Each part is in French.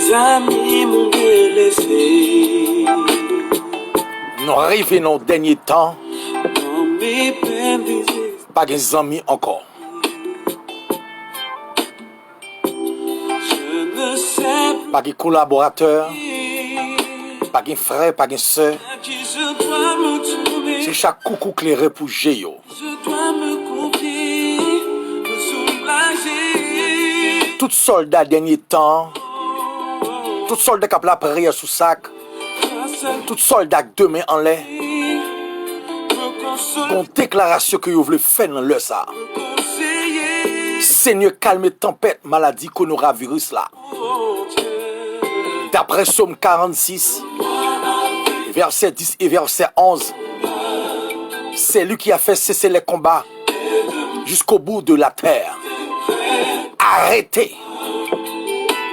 Mes amis m'ont délaissé. Nous arrivons dans le dernier temps. Dans mes peines brisées. Pas des amis encore. Je ne sais Pas de collaborateurs. plus Pas de frères, pas de soeurs. à qui je dois me tourner. C'est chaque coucou clairé pour Géo. Je dois me confier, me soulager. Tout soldat dernier temps. Tout soldat qui a la prière sous sac. Tout soldat deux mains en l'air. Une déclaration que vous voulez faire dans le ça. Seigneur, calme tempête, maladie, coronavirus là. D'après Psaume 46, verset 10 et verset 11, c'est lui qui a fait cesser les combats jusqu'au bout de la terre. Arrêtez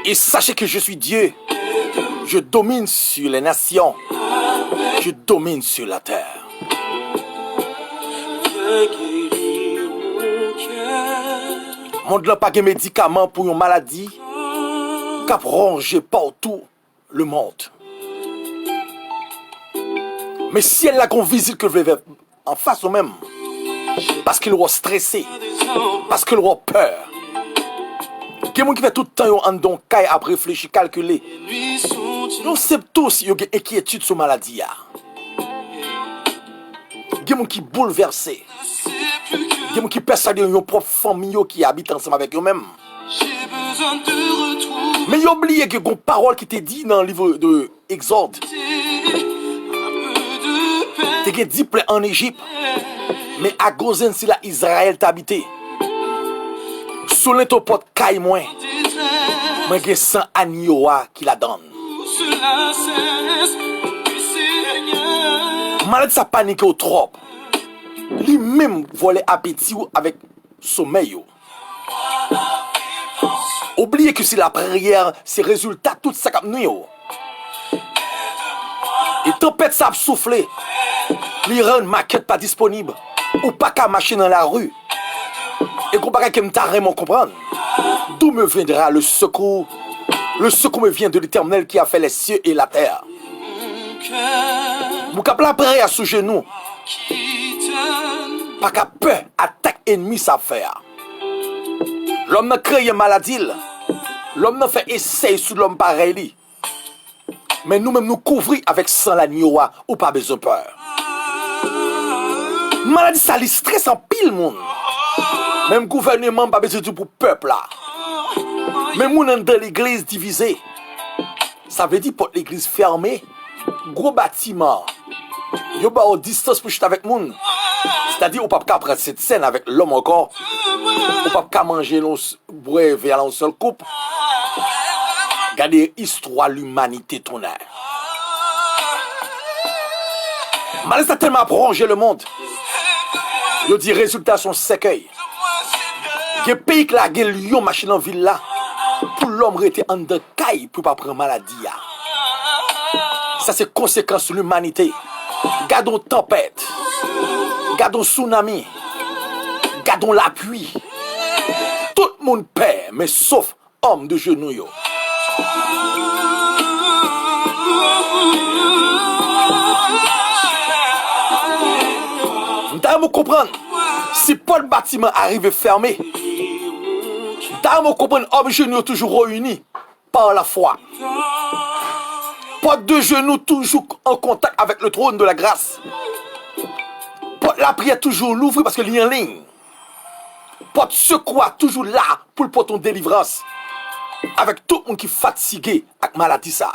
et sachez que je suis Dieu. Je domine sur les nations. Je domine sur la terre. Monde n'a pas de médicaments pour une maladie qui a rongé partout le monde. Mais si elle a une visite que je vais en face au même, parce qu'il va stressé, parce qu'il va peur. Il y a des gens qui fait tout le temps en don caille après réfléchir, calculer. Nous savons tous qu'il y a une inquiétude sur la maladie. Il y a des gens qui sont bouleversés. Il y a des gens qui persuadent leur propre famille qui habitent ensemble avec eux-mêmes. Mais ils oublient que une parole qui t'est dit dans le livre de Exode. Tu as dit en Égypte. Mais à Gozen, c'est là Israël t'a habité. Sous l'intopot caille moins. Moi j'ai 100 agneaux qui la donne. Malade sa panique au trop. Lui-même volait appétit avec sommeil. Oubliez que c'est la prière, c'est résultat tout ça comme nous. Et tempête ça a soufflé. Les rend maquette pas disponible ou pas qu'à marcher dans la rue. Et qu'on pas que me vraiment comprendre. D'où me viendra le secours? Le secours me vient de l'Éternel qui a fait les cieux et la terre. Vous cap la prière sous genou. Pas qu'à peur, attaque ennemi ça faire. L'homme n'a créé maladie. L'homme n'a fait essai sur l'homme pareil. Mais nous-mêmes nous couvrir avec sang l'agneau ou pas besoin de peur. Maladie ça li stress en pile monde. Même gouvernement pas besoin de pour peuple là. Même moun dans l'église divisée. Ça veut dire pour l'église fermée, gros bâtiment. Yo ba au distance pour chuter avec moun. C'est-à-dire on pas prendre cette scène avec l'homme encore. On pas manger l'on boire vers un seul coupe. Regardez histoire l'humanité tonnerre. Malgré ça tellement prolongé le monde. Yo dit résultats sont sécueil. Des pays qui la lion machine en ville là pour l'homme rester en de caille pour pas prendre maladie. Ça c'est conséquence sur l'humanité. Gardons tempête. Gardons tsunami. Gardons la pluie. Tout le monde perd mais sauf homme de genoux yo. Vous comprendre? Si pas le bâtiment arrive fermé, vous comprendre homme genoux toujours réunis par la foi. Pas de genoux toujours en contact avec le trône de la grâce. Pas la prière toujours l'ouvrir parce qu'il y a en ligne. Pas de secours toujours là pour ton délivrance. Avec tout le monde qui est fatigué avec maladie ça.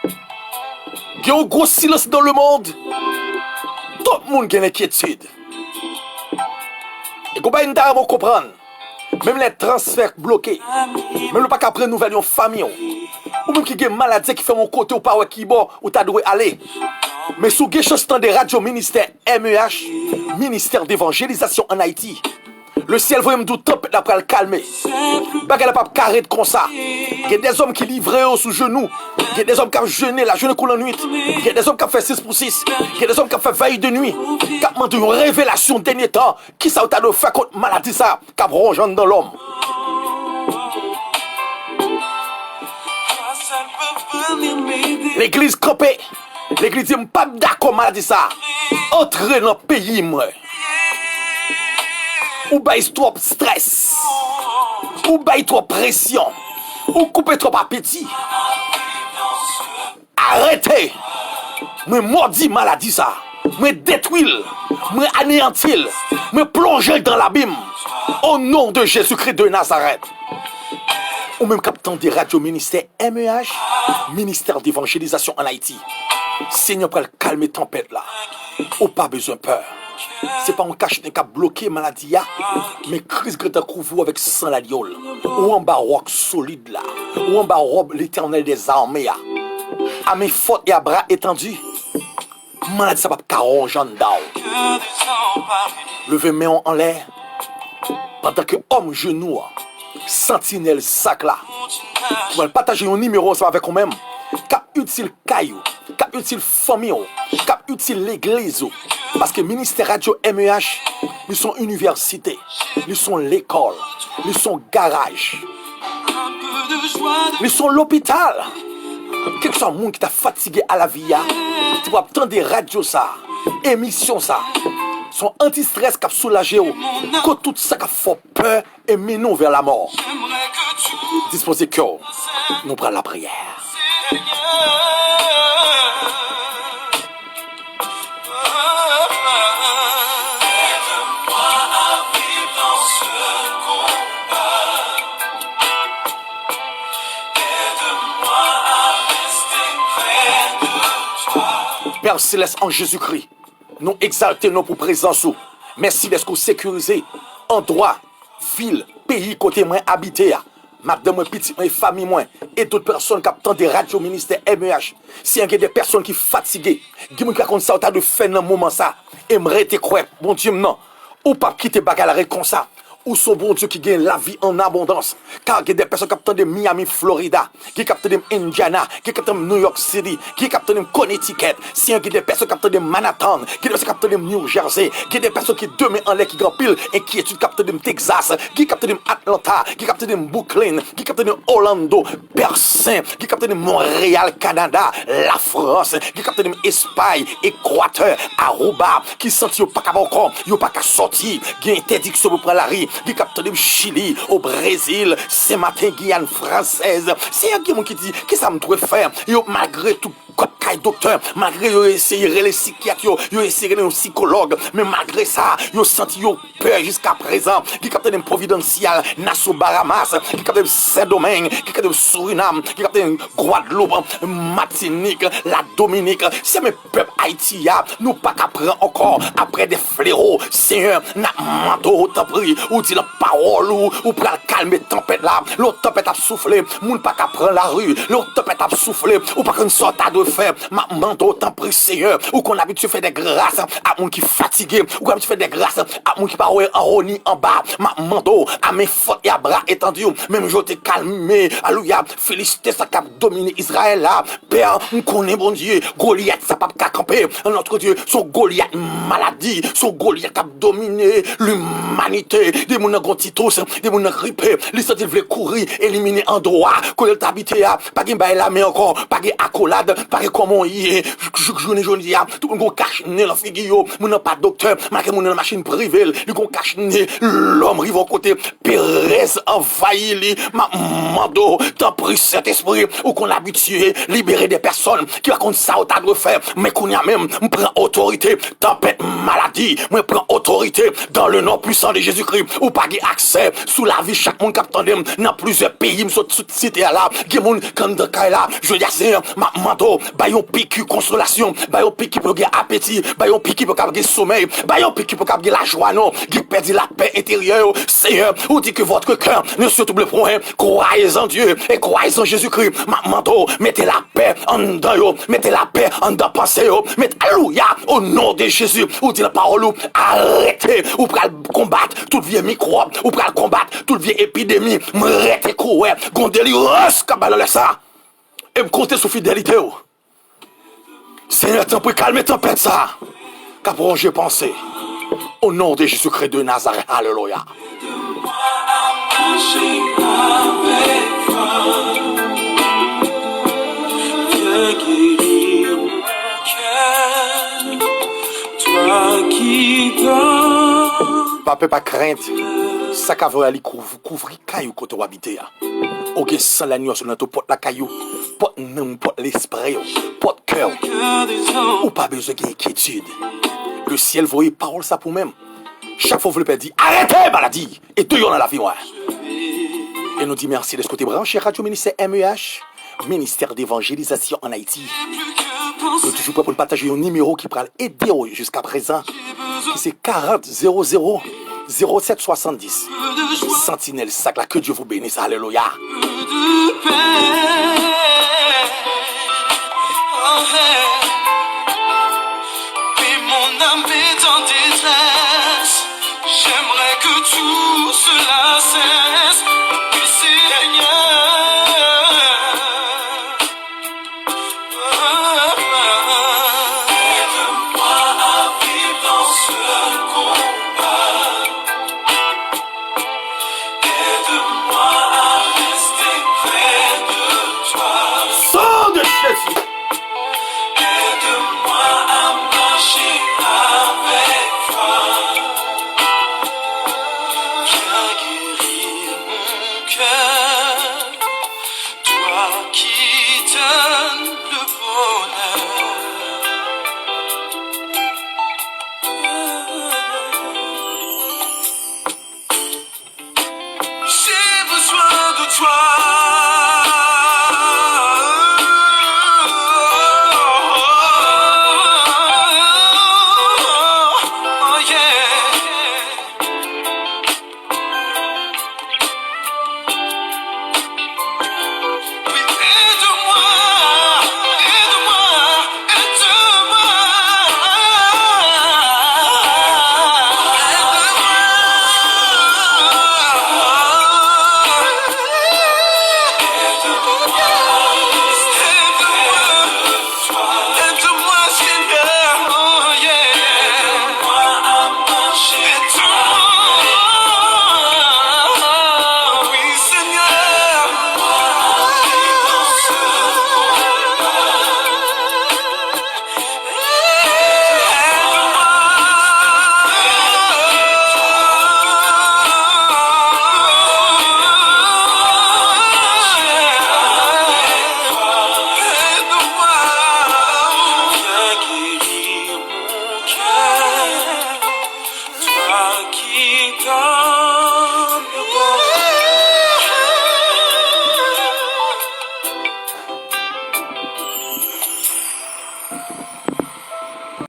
Il y a un gros silence dans le monde. Tout le monde a une inquiétude. Et qu'on va comprendre. Même les transferts bloqués. Même le pas qu'après nous venions famille. Ou même qui a une maladie qui fait mon côté ou pas qui bon où tu dois aller. Mais sous les choses de radio ministère MEH, ministère d'évangélisation en Haïti. Le ciel va me dire top d'après le calmer. Pas qu'elle n'a pas carré de comme ça. Il y a des hommes qui livrent sous genoux. Il y a des hommes qui ont jeûné, la jeûne coule en nuit. Il y a des hommes qui ont fait 6 pour 6. Il y a des hommes qui ont fait veille de nuit. Qui ont demandé une révélation dernier temps. Qui ça t'a de faire contre maladie ça, qui a rongeant dans l'homme. venir m'aider. L'église campée. L'église dit, pas d'accord, maladie ça. Entrez dans le pays, moi. Ou baisse trop stress. Ou baisse trop pression. Ou coupez trop appétit. Arrêtez. Moi maudit maladie ça. Moi détruis. Moi anéantis. Moi plonger dans l'abîme. Au nom de Jésus-Christ de Nazareth. Ou même captant des radios ministère MEH, ministère d'évangélisation en Haïti. Seigneur, pour calmer tempête là. Ou pas besoin de peur. C'est pas un cache qui a bloqué maladie, mais crise que t'as couvert avec sang la liole. Ou en bas roc solide là. Ou en bas robe l'éternel des armées. À mes fautes et à bras étendus. Maladie ça va pas caronger en dao. Levez main en l'air. Pendant que homme genou, sentinelle sac là. Tu vas partager un numéro ça avec vous-même. Cap utile caillou, cap utile famille, cap utile l'église. Parce que ministère radio MEH, ils sont université, ils sont l'école, ils sont garage, ils sont l'hôpital. Quelque soit monde qui t'a fatigué à la vie, tu vas attendre des radios ça, émissions ça. Son anti-stress qui a soulagé que tout ça qui a fait peur et mené vers la mort. Disposez cœur, nous prenons la prière. Père Céleste en Jésus-Christ, nous exaltons pour présence. Merci d'être sécurisé, endroit, ville, pays, côté moi habité. Madame, petit, famille, moi, et d'autres personnes qui attendent des radios ministère MEH. Si il y a des personnes qui sont fatiguées, qui me racontent ça, de faire dans moment ça, et me rete quoi, bon Dieu, non, ou pas quitter bagarre comme ça. Ou son bon Dieu qui gagne la vie en abondance. Car il y a des personnes qui captent de Miami, Florida, qui captent de Indiana, qui captent de New York City, qui captent de Connecticut. Si il y a des personnes qui captent de Manhattan, qui captent de New Jersey, qui des personnes qui demeurent en l'air qui grand pile et qui captent de Texas, qui captent de Atlanta, qui captent de Brooklyn, qui captent de Orlando, Persin, qui captent de Montréal, Canada, la France, qui captent de Espagne, Équateur, Aruba, qui sentent yo pas qu'à encore, yo pas qu'à sortir, qui interdiction pour prendre la rue. Qui capte de Chili, au Brésil, ce matin Guyane française. C'est un qui dit, qu'est-ce que ça me doit faire? Yo, malgré tout, comme docteur, malgré yo essayer les psychiatres, yo essayer les psychologues, mais malgré ça, yo senti yo peur jusqu'à présent. Qui capte de Providencial, Nassau Bahamas, qui capte de Saint-Domingue, qui capte de Suriname, qui capte de Guadeloupe, Martinique, la Dominique. C'est mes peuples haïtiens, nous pas qu'à prendre encore après des fléaux. Seigneur, n'a manteau, t'en prie, ou dit la parole, ou pour calmer tempête là, l'autre tempête a soufflé, moun pas qu'à prendre la rue, l'autre tempête a soufflé, ou pas qu'une sorte de faire, ma manteau, t'en prie Seigneur, ou qu'on habitue faire des grâces à moun qui fatigué, ou qu'on habitue faire des grâces à moun qui pas en haut ni en bas, ma manteau, à mes fautes et à bras étendus, même je t'ai calmé, alléluia, félicité ça qui a dominé Israël là, Père, on connaît bon Dieu, Goliath ça pas qu'à camper, notre Dieu, son Goliath maladie, son Goliath qui a dominé l'humanité, des moun gros titos, des moun grippé, les sorti veulent courir, éliminer en droit, qu'on est habité à, pas gen bail la mais encore, pas gen accolade, pas gen comment y est, journée tout le monde cache né la figure, moun pas docteur, malgré moun dans machine privée, lui gon cache né, l'homme rive au côté, Pérez envahi li, ma mando, t'en prie Saint-Esprit, ou qu'on habitué, libérer des personnes qui racontent ça au tas de faire, mais qu'on y a même, on prend autorité, tempête maladie, on prend autorité dans le nom puissant de Jésus-Christ, ou pas accès sous la vie chaque monde qui attendait dans plusieurs pays, me sont cité là, qui monde comme de là, je dis Seigneur, ma manteau, ba yon piqûre consolation, ba yon piqûre pour gagner appétit, ba yon piqûre pour gagner sommeil, ba yon piqûre pour gagner la joie non, qui perdit la paix intérieure, Seigneur, ou dit que votre cœur ne se double point, croyez en Dieu et croyez en Jésus-Christ, ma manteau, mettez la paix en dedans, mettez la paix en dedans pensée, mettez alléluia au nom de Jésus, ou dit la parole, arrêtez, ou pour combattre toute vieille microbe, ou pour combattre toute vieille épidémie, m'arrêtez courir, gon délivrance, kabala ça, et me compter sous fidélité. Seigneur, t'en prie, calme tempête ça, qu'après j'ai pensé, au nom de Jésus-Christ de Nazareth, alléluia. Viens guérir mon cœur, toi qui donnes. Pas crainte. Ça qu'a aller couvrir caillou côté où habiter. Ok, sans la nuit sur notre porte la caillou, porte non, porte l'esprit, porte cœur. Ou pas besoin d'inquiétude. Le ciel voyait parole ça pour même. Chaque fois vous le dit, arrêtez maladie et deux dans la vie ouais. Et nous dit merci de ce côté branché Radio Ministère MEH, Ministère d'évangélisation en Haïti. Nous toujours prêts pour partager un numéro qui pourra aider jusqu'à présent. C'est 40 00 0770. Sentinelle Sacla, que Dieu vous bénisse. Alléluia. Mais mon âme est en détresse. J'aimerais que tout cela cesse. Que Seigneur, aide-moi à vivre dans ce combat. Aide-moi à rester près de toi. Sang de Jésus. Aide-moi à marcher avec toi. Viens guérir mon cœur, toi qui donnes le bonheur. J'ai besoin de toi. Oh yeah. Oui, aide-moi, aide-moi, aide-moi, Seigneur, oh yeah. Aide-moi à marcher. Aide-moi, oui, Seigneur. Viens guérir mon cœur, toi qui donnes